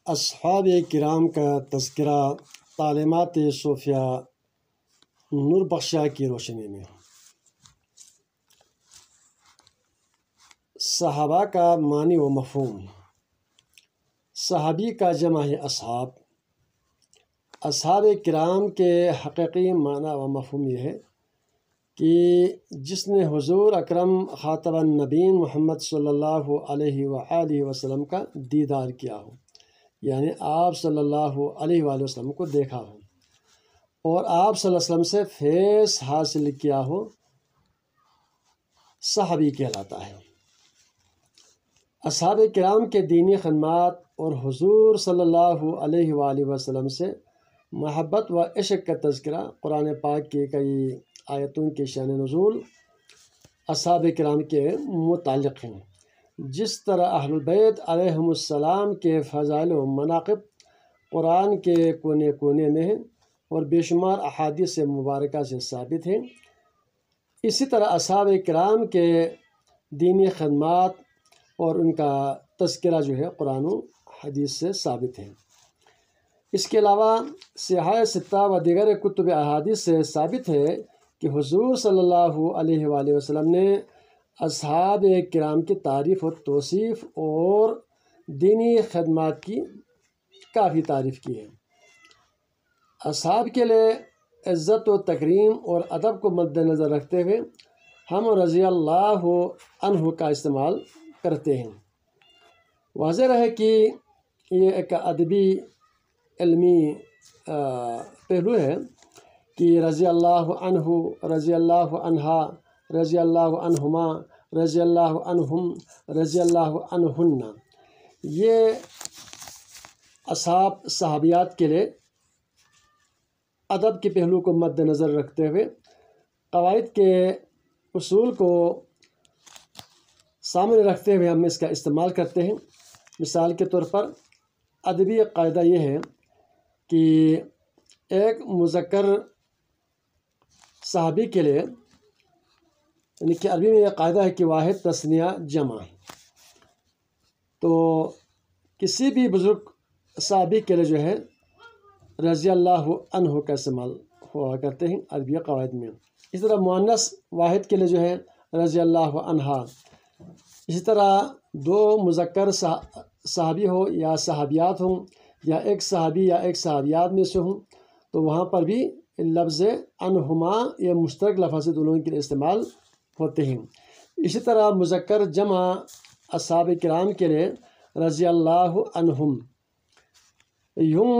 اصحاب کرام کا تذکرہ تعلیمات صوفیہ نور بخشا کی روشنی میں۔ صحابہ کا معنی و مفہوم۔ صحابی کا جمع ہے اصحاب۔ اصحاب کرام کے حقیقی معنی و مفہوم یہ ہے کہ جس نے حضور اکرم خاتم النبیین محمد صلی اللہ علیہ وآلہ وسلم کا دیدار کیا ہو، یعنی آپ صلی اللہ علیہ وآلہ وسلم کو دیکھا ہو اور آپ صلی اللہ علیہ وسلم سے فیض حاصل کیا ہو، صحابی کہلاتا ہے۔ اصحاب کرام کے دینی خدمات اور حضور صلی اللہ علیہ وآلہ وسلم سے محبت و عشق کا تذکرہ قرآن پاک کی کئی آیتوں کے شان نزول اصحاب کرام کے متعلق ہیں۔ جس طرح اہل البیت علیہم السلام کے فضائل و مناقب قرآن کے کونے کونے میں ہیں اور بے شمار احادیث مبارکہ سے ثابت ہیں، اسی طرح اصحاب کرام کے دینی خدمات اور ان کا تذکرہ جو ہے قرآن و حدیث سے ثابت ہے۔ اس کے علاوہ صحاح ستہ و دیگر کتب احادیث سے ثابت ہے کہ حضور صلی اللہ علیہ وآلہ وسلم نے اصحاب کرام کی تعریف و توصیف اور دینی خدمات کی کافی تعریف کی ہے۔ اصحاب کے لیے عزت و تکریم اور ادب کو مد نظر رکھتے ہوئے ہم رضی اللہ عنہ کا استعمال کرتے ہیں۔ واضح رہے کہ یہ ایک ادبی علمی پہلو ہے کہ رضی اللہ عنہ، رضی اللہ عنہا، رضی اللہ عنہما، رضی اللہ عنہم، رضی اللہ عنہن، یہ اصحاب صحابیات کے لیے ادب کے پہلو کو مد نظر رکھتے ہوئے قواعد کے اصول کو سامنے رکھتے ہوئے ہم اس کا استعمال کرتے ہیں۔ مثال کے طور پر ادبی قاعدہ یہ ہے کہ ایک مذکر صحابی کے لیے، یعنی کہ عربی میں یہ قاعدہ ہے کہ واحد تثنیہ جمع، تو کسی بھی بزرگ صحابی کے لیے جو ہے رضی اللہ عنہ کا استعمال ہوا کرتے ہیں عربی قواعد میں۔ اس طرح مؤنث واحد کے لیے جو ہے رضی اللہ عنہا۔ اسی طرح دو مذکر صحابی ہو یا صحابیات ہوں یا ایک صحابی یا ایک صحابیات میں سے ہوں تو وہاں پر بھی لفظ عنہما یہ مشترک لفظ دونوں کے لیے استعمال ہوتے ہیں۔ اسی طرح مذکر جمع اصحاب کرام کے لیے رضی اللہ عنہم، یوں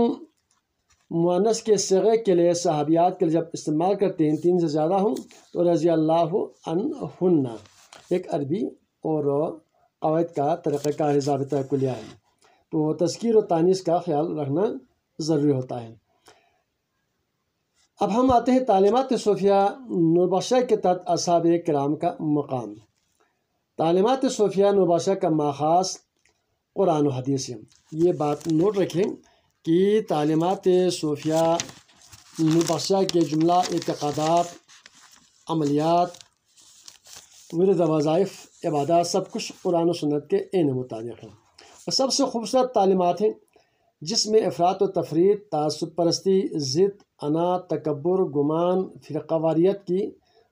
مؤنث کے صیغے کے لیے صحابیات کے لیے جب استعمال کرتے ہیں تین سے زیادہ ہوں تو رضی اللہ عنہن، ایک عربی اور قواعد کا طریقہ کار ضابطہ کلیہ ہے، تو تذکیر و تانیث کا خیال رکھنا ضروری ہوتا ہے۔ اب ہم آتے ہیں تعلیمات صوفیہ نور بخشا کے تحت اصحاب کرام کا مقام۔ تعلیمات صوفیہ نور بخشا کا ماخذ قرآن و حدیث ہے۔ یہ بات نوٹ رکھیں کہ تعلیمات صوفیہ نور بخشا کے جملہ اعتقادات، عملیات، ورد و وظائف، عبادات سب کچھ قرآن و سنت کے عین مطابق ہیں اور سب سے خوبصورت تعلیمات ہیں جس میں افراط و تفریط، تعصب پرستی، ضد، انا، تکبر، گمان، فرقہ واریت کی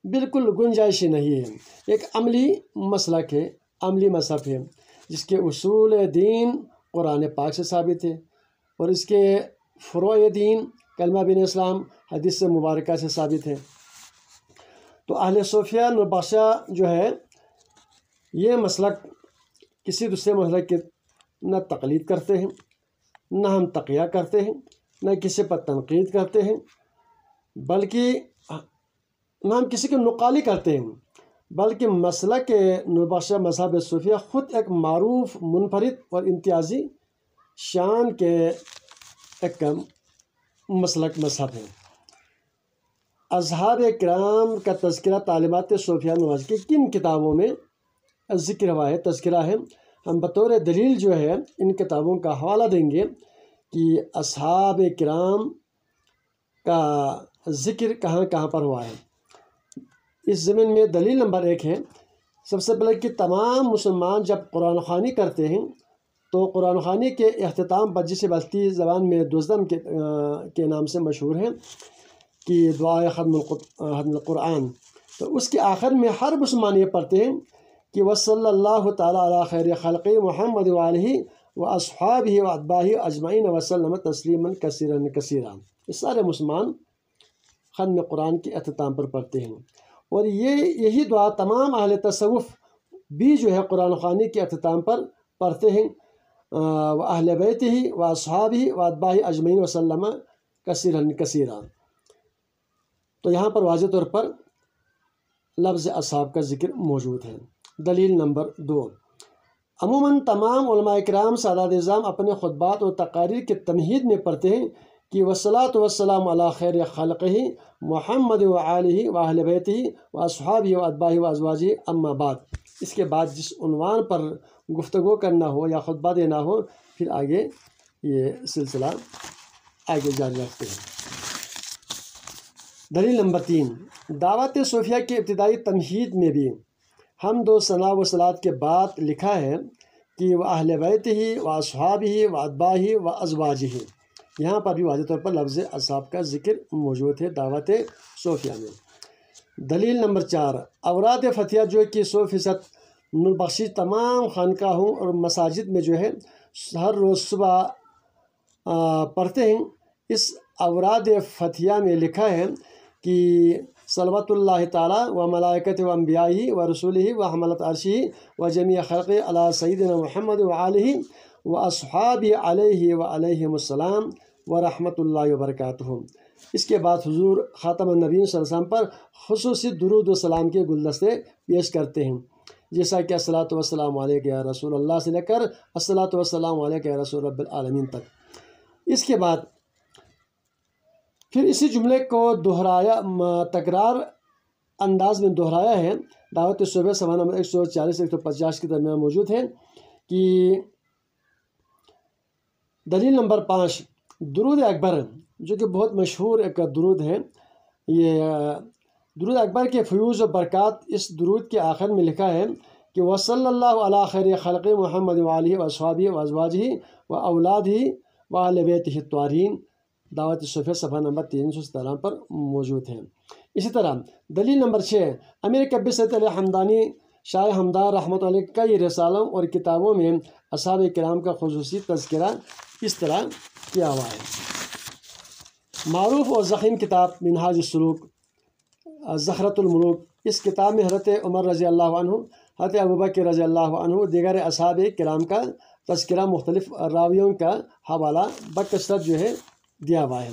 بالکل گنجائش نہیں ہے۔ ایک عملی مسلک ہے، عملی مذہب ہے جس کے اصول دین قرآن پاک سے ثابت ہے اور اس کے فروع دین کلمہ بن اسلام حدیث مبارکہ سے ثابت ہے۔ تو اہل صوفیہ نور بخشا جو ہے یہ مسلک کسی دوسرے مسلک کی نہ تقلید کرتے ہیں، نہ ہم تقیہ کرتے ہیں، نہ کسی پر تنقید کرتے ہیں، بلکہ نہ ہم کسی کی نقالی کرتے ہیں، بلکہ مسلک نور بخشا مذہب صوفیہ خود ایک معروف، منفرد اور امتیازی شان کے ایک مسلک مذہب ہے۔ اصحاب کرام کا تذکرہ تعلیمات صوفیہ نور بخشا کی کن کتابوں میں ذکر ہوا ہے، تذکرہ ہے؟ ہم بطور دلیل جو ہے ان کتابوں کا حوالہ دیں گے کہ اصحاب کرام کا ذکر کہاں کہاں پر ہوا ہے۔ اس ضمن میں دلیل نمبر 1 ہے، سب سے پہلے کہ تمام مسلمان جب قرآن خوانی کرتے ہیں تو قرآن خوانی کے اختتام پر جسے بلتی زبان میں دزدم کے نام سے مشہور ہے کہ دعائے ختم القرآن، تو اس کے آخر میں ہر مسلمان یہ پڑھتے ہیں کہ وصلی اللہ تعالیٰ علی خیر خلق محمد وآلہ و اصحابہ و اتباعہ اجمعین وسلم تسلیما کثیرا کثیرا۔ یہ سارے مسلمان ختم قرآن کے اختتام پر پڑھتے ہیں، اور یہی دعا تمام اہل تصوف بھی جو ہے قرآن خوانی کے اختتام پر پڑھتے ہیں، و اہل بیتہ و اصحابہ و اتباعہ اجمعین وسلم کثیرا کثیرا۔ تو یہاں پر واضح طور پر لفظ اصحاب کا ذکر موجود ہے۔ دلیل نمبر 2، عموماً تمام علماء کرام سادات اعظام اپنے خطبات اور تقاریر کے تمہید میں پڑھتے ہیں کہ والصلاۃ والسلام علی خیر خلقہ محمد و آلہ و اہل بیتہ و اصحابہ و اتباعہ و ازواجہ اما بعد۔ اس کے بعد جس عنوان پر گفتگو کرنا ہو یا خطبہ دینا ہو، پھر آگے یہ سلسلہ آگے جاری رکھتے ہیں۔ دلیل نمبر 3، دعوت صوفیہ کے ابتدائی تمہید میں بھی حمد و ثنا و صلات کے بعد لکھا ہے کہ وہ اہل بیتہ و اصحابہ و اتباعہ و ازواجہ۔ یہاں پر بھی واضح طور پر لفظ اصحاب کا ذکر موجود ہے دعوت صوفیہ میں۔ دلیل نمبر 4، اوراد فتحیہ جو کہ 100% نور بخشی تمام خانقاہوں اور مساجد میں جو ہے ہر روز صبح پڑھتے ہیں، اس اوراد فتحیہ میں لکھا ہے کہ صلوات اللہ تعالیٰ و ملائکۃ و انبیائہ و رسولہ و حملۃ عرشہ و جمیع خلقہ علی سیدنا محمد و آلہ و اصحابہ علیہ و علیہم السلام و رحمۃ اللہ وبرکاتہ۔ اس کے بعد حضور خاتم النبیین صلی اللہ علیہ وسلم پر خصوصی درود و سلام کے گلدستے پیش کرتے ہیں، جیسا کہ الصلاۃ والسلام علیک یا رسول اللہ سے لے کر الصلاۃ والسلام علیک یا رسول رب العالمین تک۔ اس کے بعد پھر اسی جملے کو تکرار انداز میں دہرایا ہے۔ دعوت صوفیہ صفحہ نمبر 140-150 کے درمیان موجود ہے کہ دلیل نمبر 5، درود اکبر جو کہ بہت مشہور ایک درود ہے، یہ درود اکبر کے فیوز و برکات اس درود کے آخر میں لکھا ہے کہ وصلی اللہ علی خیر خلق محمد وآلہ و اصحابہ و ازواجہ و اولادہ و اہل بیتہ الطاہرین۔ دعوت صوفیہ صفحہ نمبر 317 پر موجود ہے۔ اسی طرح دلیل نمبر 6، امیر کبیر سید علی حمدانی شاہ ہمدان رحمۃ اللہ علیہ کئی رسالوں اور کتابوں میں اصحاب کرام کا خصوصی تذکرہ اس طرح کیا ہوا ہے۔ معروف اور ضخیم کتاب منہاج السلوک، زخرۃ الملوک، اس کتاب میں حضرت عمر رضی اللہ عنہ، حضرت ابوبکر رضی اللہ عنہ، دیگر اصحاب کرام کا تذکرہ مختلف راویوں کا حوالہ بکثرت جو ہے دیا ہوا ہے۔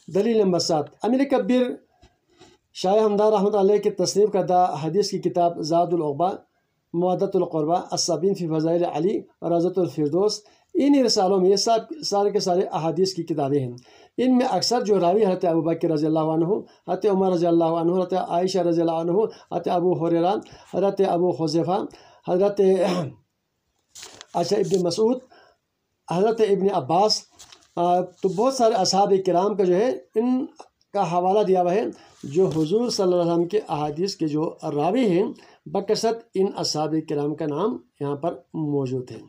دلیل نمبر 7، امیر کبیر شاہ ہمدان رحمۃ اللہ علیہ کی تصنیف کردہ حدیث کی کتاب زاد العقبہ، مودۃ القربہ، السابین فی فضائل علی، روضۃ الفردوس، ان رسالوں میں یہ سارے کے سارے احادیث کی کتابیں ہیں۔ ان میں اکثر جو راوی حضرت ابوبکر رضی اللہ عنہ، حضرت عمر رضی اللہ عنہ، حضرت عائشہ رضی اللہ عنہ، حضرت ابو ہریرہ، حضرت ابو حذیفہ، حضرت ابن مسعود، حضرت ابن عباس، تو بہت سارے اصحاب کرام کا جو ہے ان کا حوالہ دیا ہوا ہے، جو حضور صلی اللہ علیہ وسلم کے احادیث کے جو راوی ہیں بکثرت ان اصحاب کرام کا نام یہاں پر موجود ہے۔